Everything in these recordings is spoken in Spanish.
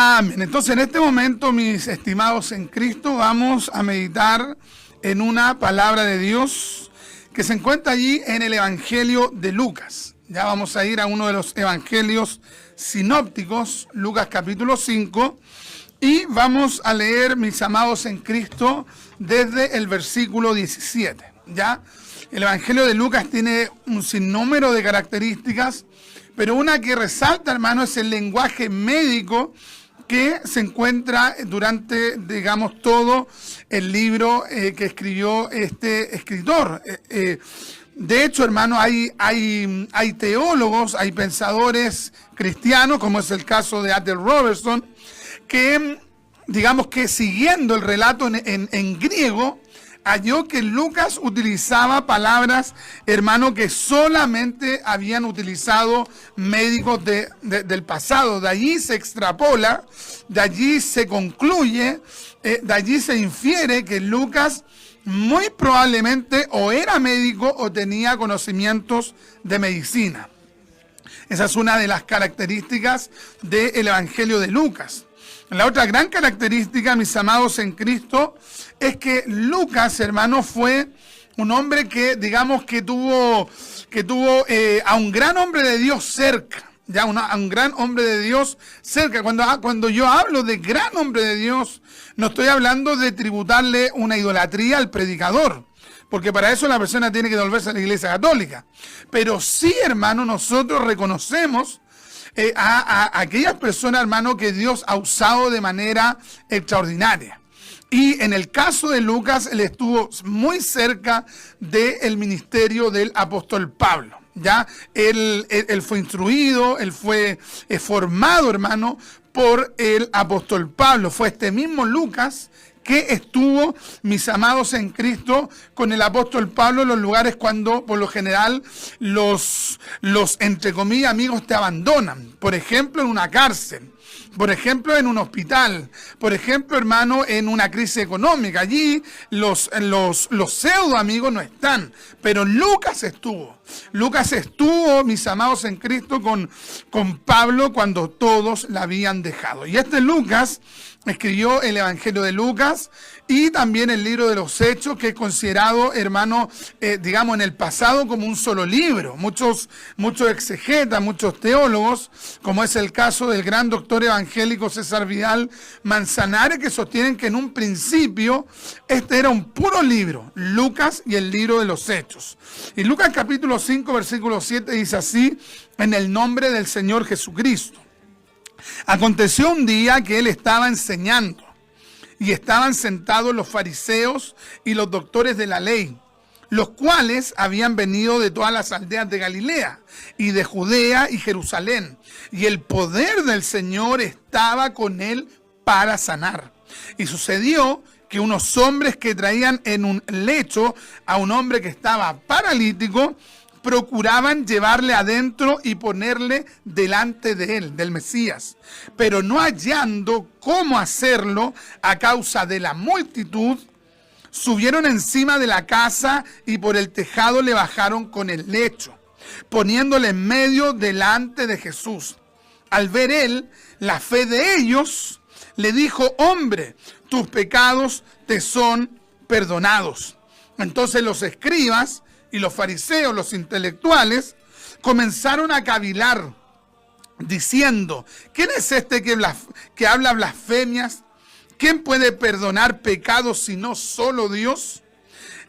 Amén. Entonces, en este momento, mis estimados en Cristo, vamos a meditar en una palabra de Dios que se encuentra allí en el Evangelio de Lucas. Ya vamos a ir a uno de los evangelios sinópticos, Lucas capítulo 5, y vamos a leer, mis amados en Cristo, desde el versículo 17. ¿Ya? El Evangelio de Lucas tiene un sinnúmero de características, pero una que resalta, hermano, es el lenguaje médico que se encuentra durante, digamos, todo el libro que escribió este escritor. De hecho, hermano, hay teólogos, hay pensadores cristianos, como es el caso de Adler Robertson, que, digamos que siguiendo el relato en griego, halló que Lucas utilizaba palabras, hermano, que solamente habían utilizado médicos del pasado. De allí se extrapola, de allí se concluye, de allí se infiere que Lucas muy probablemente o era médico o tenía conocimientos de medicina. Esa es una de las características del Evangelio de Lucas. La otra gran característica, mis amados en Cristo, es que Lucas, hermano, fue un hombre que, digamos, que tuvo a un gran hombre de Dios cerca. Ya, a un gran hombre de Dios cerca. Cuando yo hablo de gran hombre de Dios, no estoy hablando de tributarle una idolatría al predicador, porque para eso la persona tiene que devolverse a la Iglesia Católica. Pero sí, hermano, nosotros reconocemos a aquellas personas, hermano, que Dios ha usado de manera extraordinaria. Y en el caso de Lucas, él estuvo muy cerca del ministerio del apóstol Pablo. Ya, él fue instruido, él fue formado, hermano, por el apóstol Pablo. Fue este mismo Lucas que estuvo, mis amados en Cristo, con el apóstol Pablo en los lugares cuando, por lo general, los entre comillas, amigos te abandonan. Por ejemplo, en una cárcel. Por ejemplo, en un hospital. Por ejemplo, hermano, en una crisis económica. Allí los pseudo amigos no están. Pero Lucas estuvo. Lucas estuvo, mis amados en Cristo, con Pablo cuando todos la habían dejado. Y este Lucas escribió el Evangelio de Lucas y también el libro de los Hechos, que es considerado, hermano, digamos, en el pasado como un solo libro. Muchos exegetas, muchos teólogos, como es el caso del gran doctor evangélico César Vidal Manzanares, que sostienen que en un principio este era un puro libro, Lucas y el libro de los Hechos. Y Lucas capítulo 5, versículo 7 dice así: en el nombre del Señor Jesucristo. Aconteció un día que él estaba enseñando y estaban sentados los fariseos y los doctores de la ley, los cuales habían venido de todas las aldeas de Galilea y de Judea y Jerusalén, y el poder del Señor estaba con él para sanar. Y sucedió que unos hombres que traían en un lecho a un hombre que estaba paralítico, procuraban llevarle adentro y ponerle delante de él, del Mesías, pero no hallando cómo hacerlo a causa de la multitud, subieron encima de la casa y por el tejado le bajaron con el lecho, poniéndole en medio delante de Jesús. Al ver él la fe de ellos, le dijo: hombre, tus pecados te son perdonados. Entonces los escribas y los fariseos, los intelectuales, comenzaron a cavilar, diciendo: ¿quién es este que habla blasfemias? ¿Quién puede perdonar pecados sino solo Dios?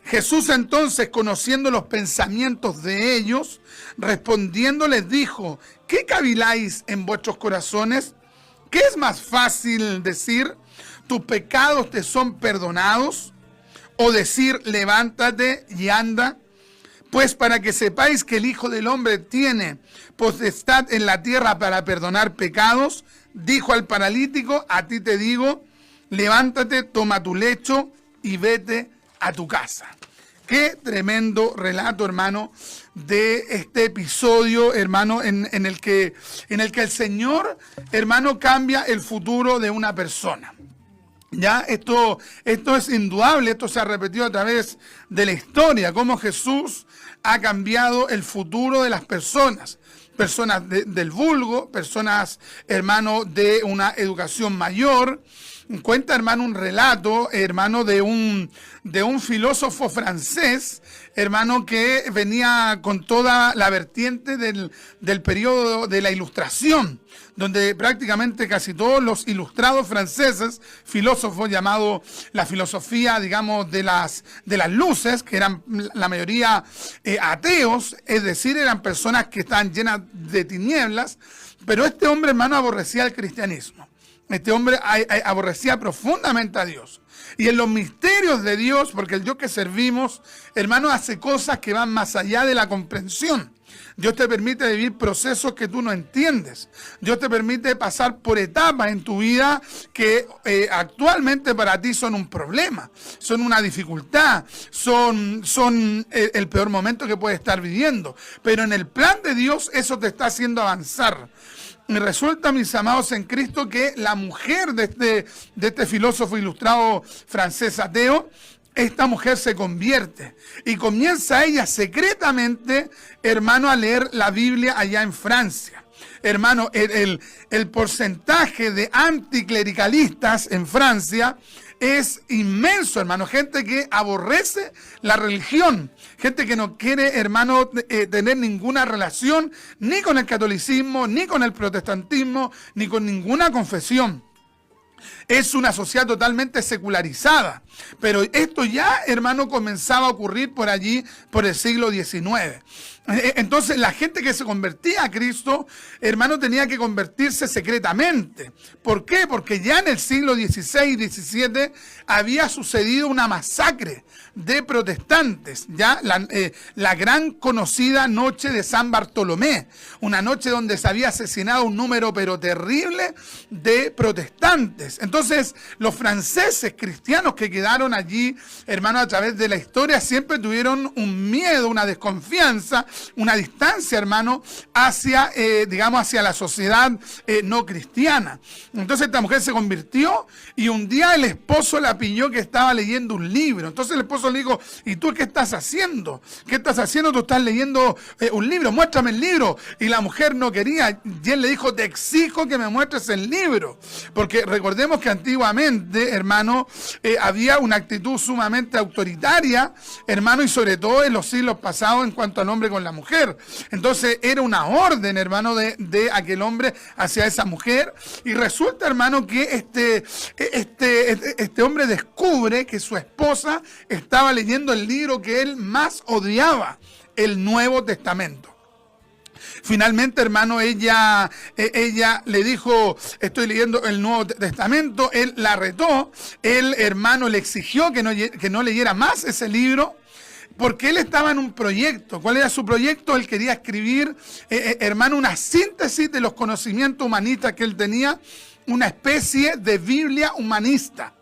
Jesús entonces, conociendo los pensamientos de ellos, respondiendo les dijo: ¿qué caviláis en vuestros corazones? ¿Qué es más fácil decir: tus pecados te son perdonados? ¿O decir: levántate y anda? Pues para que sepáis que el Hijo del Hombre tiene potestad en la tierra para perdonar pecados, dijo al paralítico: a ti te digo, levántate, toma tu lecho y vete a tu casa. Qué tremendo relato, hermano, de este episodio, hermano, en el que el Señor, hermano, cambia el futuro de una persona. Ya, esto es indudable, esto se ha repetido a través de la historia, cómo Jesús ha cambiado el futuro de las personas. Personas del vulgo, personas, hermano, de una educación mayor. Cuenta, hermano, un relato, hermano, de un filósofo francés, hermano, que venía con toda la vertiente del periodo de la Ilustración, donde prácticamente casi todos los ilustrados franceses, filósofos llamados la filosofía, digamos, de las luces, que eran la mayoría ateos, es decir, eran personas que estaban llenas de tinieblas, pero este hombre, hermano, aborrecía el cristianismo. Este hombre aborrecía profundamente a Dios. Y en los misterios de Dios, porque el Dios que servimos, hermano, hace cosas que van más allá de la comprensión. Dios te permite vivir procesos que tú no entiendes. Dios te permite pasar por etapas en tu vida que actualmente para ti son un problema, son una dificultad, son el peor momento que puedes estar viviendo. Pero en el plan de Dios eso te está haciendo avanzar. Y resulta, mis amados en Cristo, que la mujer de este filósofo ilustrado francés ateo, esta mujer se convierte y comienza ella secretamente, hermano, a leer la Biblia allá en Francia. Hermano, el porcentaje de anticlericalistas en Francia es inmenso, hermano. Gente que aborrece la religión, gente que no quiere, hermano, tener ninguna relación ni con el catolicismo, ni con el protestantismo, ni con ninguna confesión. Es una sociedad totalmente secularizada, pero esto ya, hermano, comenzaba a ocurrir por allí, por el siglo XIX. Entonces la gente que se convertía a Cristo, hermano, tenía que convertirse secretamente. ¿Por qué? Porque ya en el siglo XVI y XVII había sucedido una masacre de protestantes, ya la gran conocida noche de San Bartolomé, una noche donde se había asesinado un número pero terrible de protestantes. Entonces los franceses cristianos que quedaron allí, hermano, a través de la historia siempre tuvieron un miedo, una desconfianza, una distancia, hermano, hacia, digamos, hacia la sociedad no cristiana. Entonces esta mujer se convirtió y un día el esposo la pilló que estaba leyendo un libro. Entonces el esposo le dijo: ¿y tú qué estás haciendo? ¿Qué estás haciendo? Tú estás leyendo un libro, muéstrame el libro. Y la mujer no quería, y él le dijo: te exijo que me muestres el libro. Porque recordemos que antiguamente, hermano, había una actitud sumamente autoritaria, hermano, y sobre todo en los siglos pasados en cuanto al hombre con la mujer. Entonces era una orden, hermano, de aquel hombre hacia esa mujer. Y resulta, hermano, que este hombre descubre que su esposa estaba leyendo el libro que él más odiaba, el Nuevo Testamento. Finalmente, hermano, ella le dijo: estoy leyendo el Nuevo Testamento. Él la retó, él, hermano, le exigió que no leyera más ese libro, porque él estaba en un proyecto. ¿Cuál era su proyecto? Él quería escribir, hermano, una síntesis de los conocimientos humanistas que él tenía, una especie de Biblia humanista,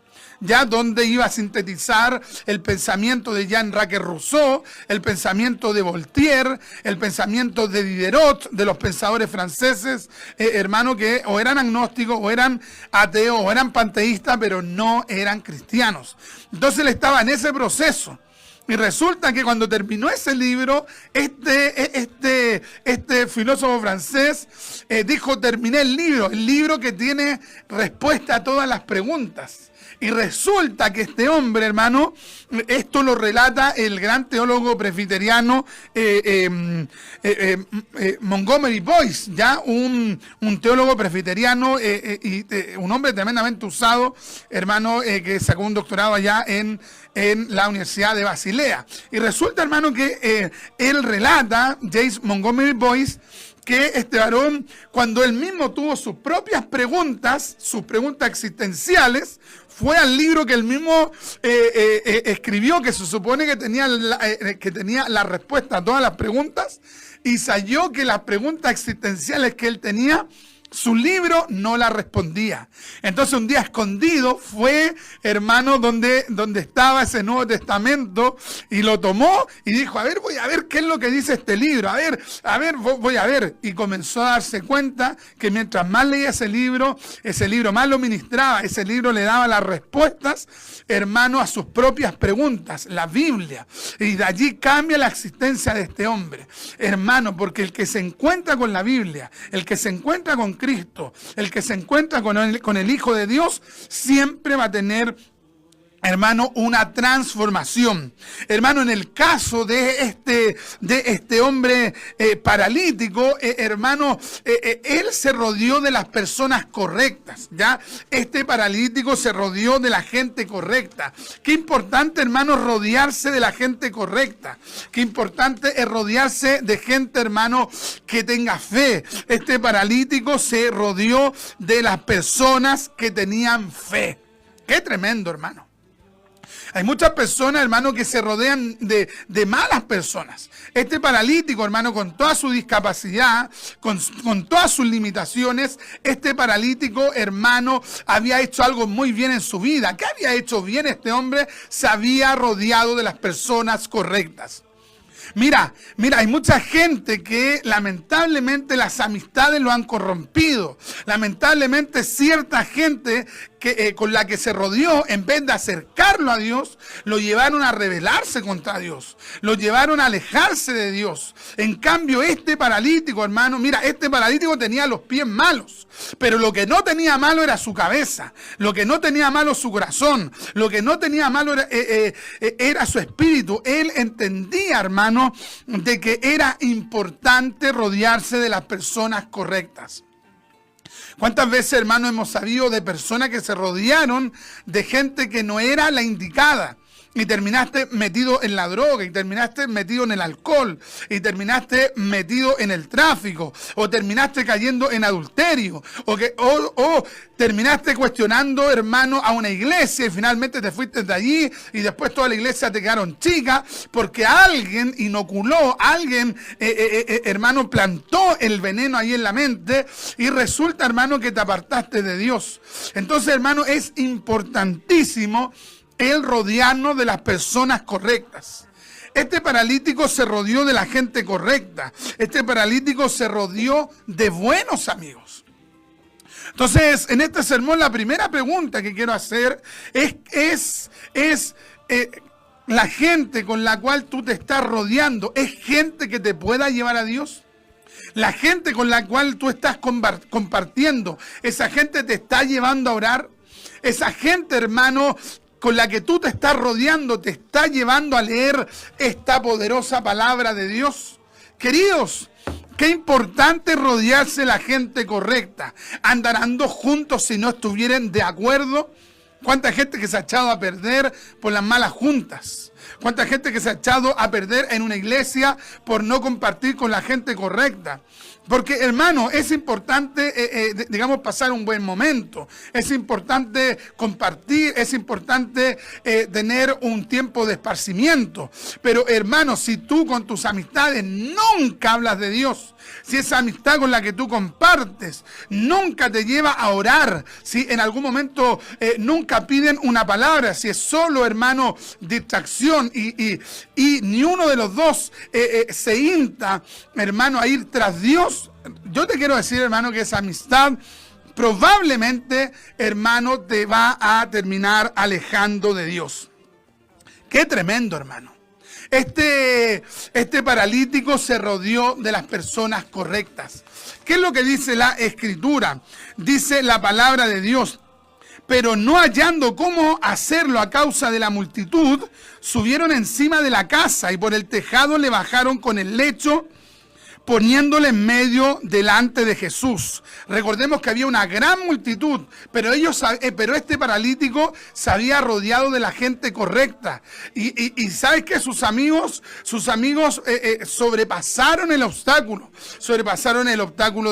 ya donde iba a sintetizar el pensamiento de Jean-Jacques Rousseau, el pensamiento de Voltaire, el pensamiento de Diderot, de los pensadores franceses, hermano, que o eran agnósticos, o eran ateos, o eran panteístas, pero no eran cristianos. Entonces él estaba en ese proceso. Y resulta que cuando terminó ese libro, este filósofo francés dijo: terminé el libro que tiene respuesta a todas las preguntas. Y resulta que este hombre, hermano, esto lo relata el gran teólogo presbiteriano Montgomery Boyce, ya un teólogo presbiteriano y un hombre tremendamente usado, hermano, que sacó un doctorado allá en la Universidad de Basilea. Y resulta, hermano, que él relata, James Montgomery Boyce, que este varón, cuando él mismo tuvo sus propias preguntas, sus preguntas existenciales, fue al libro que él mismo escribió, que se supone que tenía la respuesta a todas las preguntas, y se halló que las preguntas existenciales que él tenía Su libro no la respondía. Entonces un día escondido fue, hermano, donde estaba ese Nuevo Testamento y lo tomó y dijo, a ver, voy a ver qué es lo que dice este libro. A ver, voy a ver. Y comenzó a darse cuenta que mientras más leía ese libro más lo ministraba, ese libro le daba las respuestas, hermano, a sus propias preguntas, la Biblia. Y de allí cambia la existencia de este hombre, hermano, porque el que se encuentra con la Biblia, el que se encuentra con Cristo, el que se encuentra con el Hijo de Dios, siempre va a tener, hermano, una transformación. Hermano, en el caso de este hombre paralítico, hermano, él se rodeó de las personas correctas, ¿ya? Este paralítico se rodeó de la gente correcta. Qué importante, hermano, rodearse de la gente correcta. Qué importante es rodearse de gente, hermano, que tenga fe. Este paralítico se rodeó de las personas que tenían fe. Qué tremendo, hermano. Hay muchas personas, hermano, que se rodean de malas personas. Este paralítico, hermano, con toda su discapacidad, con todas sus limitaciones, este paralítico, hermano, había hecho algo muy bien en su vida. ¿Qué había hecho bien este hombre? Se había rodeado de las personas correctas. Mira, hay mucha gente que lamentablemente las amistades lo han corrompido. Lamentablemente cierta gente con la que se rodeó, en vez de acercarlo a Dios, lo llevaron a rebelarse contra Dios. Lo llevaron a alejarse de Dios. En cambio, este paralítico, hermano, mira, este paralítico tenía los pies malos. Pero lo que no tenía malo era su cabeza. Lo que no tenía malo su corazón. Lo que no tenía malo era su espíritu. Él entendía, hermano, de que era importante rodearse de las personas correctas. ¿Cuántas veces, hermano, hemos sabido de personas que se rodearon de gente que no era la indicada? Y terminaste metido en la droga, y terminaste metido en el alcohol, y terminaste metido en el tráfico, o terminaste cayendo en adulterio, o terminaste cuestionando, hermano, a una iglesia, y finalmente te fuiste de allí, y después toda la iglesia te quedaron chicas, porque alguien inoculó, alguien, hermano, plantó el veneno ahí en la mente, y resulta, hermano, que te apartaste de Dios. Entonces, hermano, es importantísimo el rodearnos de las personas correctas. Este paralítico se rodeó de la gente correcta. Este paralítico se rodeó de buenos amigos. Entonces, en este sermón, la primera pregunta que quiero hacer es la gente con la cual tú te estás rodeando, ¿es gente que te pueda llevar a Dios? La gente con la cual tú estás compartiendo, ¿esa gente te está llevando a orar? Esa gente, hermano, con la que tú te estás rodeando, te está llevando a leer esta poderosa palabra de Dios. Queridos, qué importante rodearse de la gente correcta. Andarán juntos si no estuvieran de acuerdo. Cuánta gente que se ha echado a perder por las malas juntas. Cuánta gente que se ha echado a perder en una iglesia por no compartir con la gente correcta. Porque, hermano, es importante, digamos, pasar un buen momento. Es importante compartir, es importante tener un tiempo de esparcimiento. Pero, hermano, si tú con tus amistades nunca hablas de Dios, si esa amistad con la que tú compartes nunca te lleva a orar, si en algún momento nunca piden una palabra, si es solo, hermano, distracción y ni uno de los dos se insta, hermano, a ir tras Dios, yo te quiero decir, hermano, que esa amistad probablemente, hermano, te va a terminar alejando de Dios. Qué tremendo, hermano. Este paralítico se rodeó de las personas correctas. ¿Qué es lo que dice la Escritura? Dice la palabra de Dios. Pero no hallando cómo hacerlo a causa de la multitud, subieron encima de la casa y por el tejado le bajaron con el lecho, poniéndole en medio delante de Jesús. Recordemos que había una gran multitud, pero este paralítico se había rodeado de la gente correcta. Y ¿sabes qué? Sus amigos sobrepasaron el obstáculo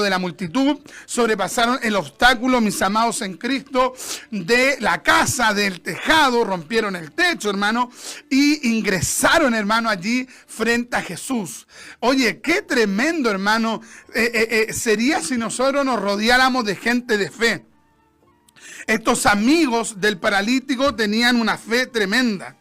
de la multitud, sobrepasaron el obstáculo, mis amados en Cristo, de la casa, del tejado, rompieron el techo, hermano, y ingresaron, hermano, allí frente a Jesús. Oye, qué tremendo, tremendo, hermano, sería si nosotros nos rodeáramos de gente de fe. Estos amigos del paralítico tenían una fe tremenda.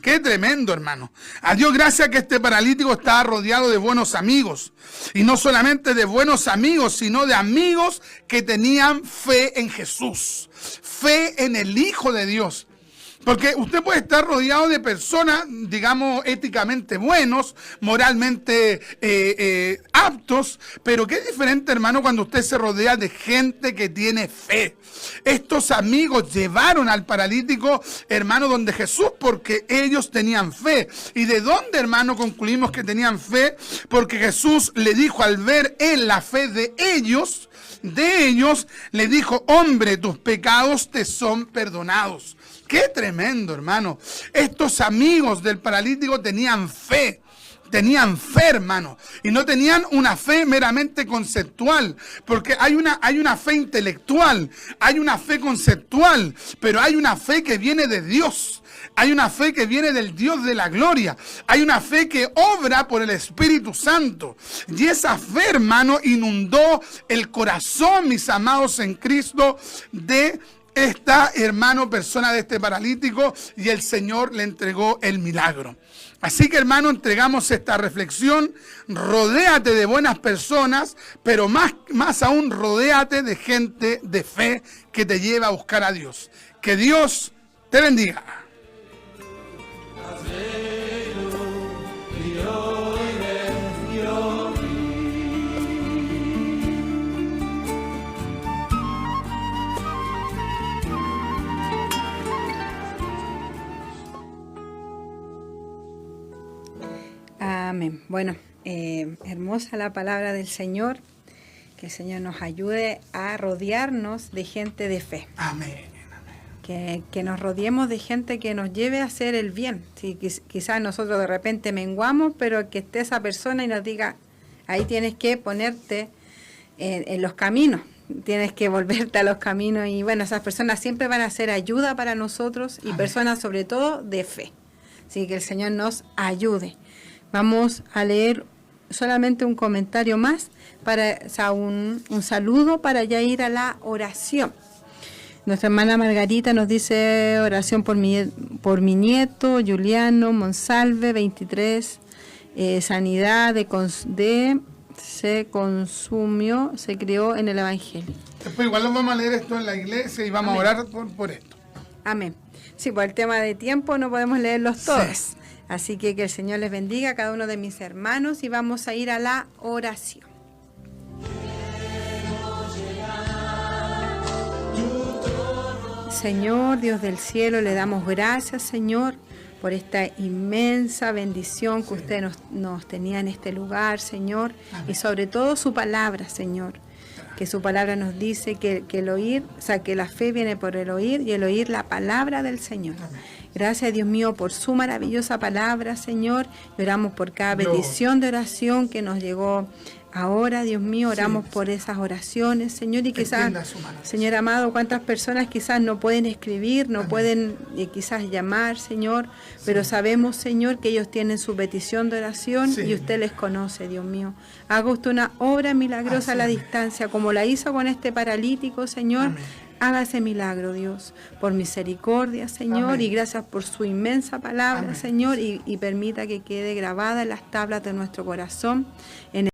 Qué tremendo, hermano. A Dios gracias que este paralítico estaba rodeado de buenos amigos. Y no solamente de buenos amigos, sino de amigos que tenían fe en Jesús. Fe en el Hijo de Dios. Porque usted puede estar rodeado de personas, digamos, éticamente buenos, moralmente aptos, pero qué diferente, hermano, cuando usted se rodea de gente que tiene fe. Estos amigos llevaron al paralítico, hermano, donde Jesús, porque ellos tenían fe. ¿Y de dónde, hermano, concluimos que tenían fe? Porque Jesús le dijo, al ver en la fe de ellos, le dijo, hombre, tus pecados te son perdonados. Qué tremendo, hermano. Estos amigos del paralítico tenían fe, hermano. Y no tenían una fe meramente conceptual, porque hay una fe intelectual, hay una fe conceptual, pero hay una fe que viene de Dios. Hay una fe que viene del Dios de la gloria. Hay una fe que obra por el Espíritu Santo. Y esa fe, hermano, inundó el corazón, mis amados en Cristo, de esta, hermano, persona de este paralítico, y el Señor le entregó el milagro. Así que, hermano, entregamos esta reflexión. Rodéate de buenas personas, pero más aún, rodéate de gente de fe que te lleva a buscar a Dios. Que Dios te bendiga. Amén. Bueno, hermosa la palabra del Señor. Que el Señor nos ayude a rodearnos de gente de fe. Amén. Que nos rodeemos de gente que nos lleve a hacer el bien. Sí, quizás nosotros de repente menguamos, pero que esté esa persona y nos diga, ahí tienes que ponerte en los caminos, tienes que volverte a los caminos. Y bueno, esas personas siempre van a ser ayuda para nosotros y Amén. Personas sobre todo de fe. Así que el Señor nos ayude. Vamos a leer solamente un comentario más, un saludo para ya ir a la oración. Nuestra hermana Margarita nos dice oración por mi nieto, Juliano Monsalve, 23, sanidad se crió en el Evangelio. Después igual lo vamos a leer esto en la iglesia y vamos Amén. A orar por esto. Amén. Sí, por el tema de tiempo no podemos leerlos todos. Sí. Así que el Señor les bendiga a cada uno de mis hermanos y vamos a ir a la oración. Señor, Dios del cielo, le damos gracias, Señor, por esta inmensa bendición que usted nos tenía en este lugar, Señor, Amén. Y sobre todo su palabra, Señor, que su palabra nos dice que el oír, o sea, que la fe viene por el oír y el oír la palabra del Señor. Amén. Gracias, Dios mío, por su maravillosa palabra, Señor. Oramos por cada petición de oración que nos llegó ahora, Dios mío. Oramos por esas oraciones, Señor. Y quizás, Señor amado, cuántas personas quizás no pueden escribir, no Amén. Pueden quizás llamar, Señor. Pero sabemos, Señor, que ellos tienen su petición de oración y usted les conoce, Dios mío. Haga usted una obra milagrosa a la distancia, como la hizo con este paralítico, Señor. Amén. Haga ese milagro, Dios, por misericordia, Señor, Amén. Y gracias por su inmensa palabra, Amén. Señor, y permita que quede grabada en las tablas de nuestro corazón. En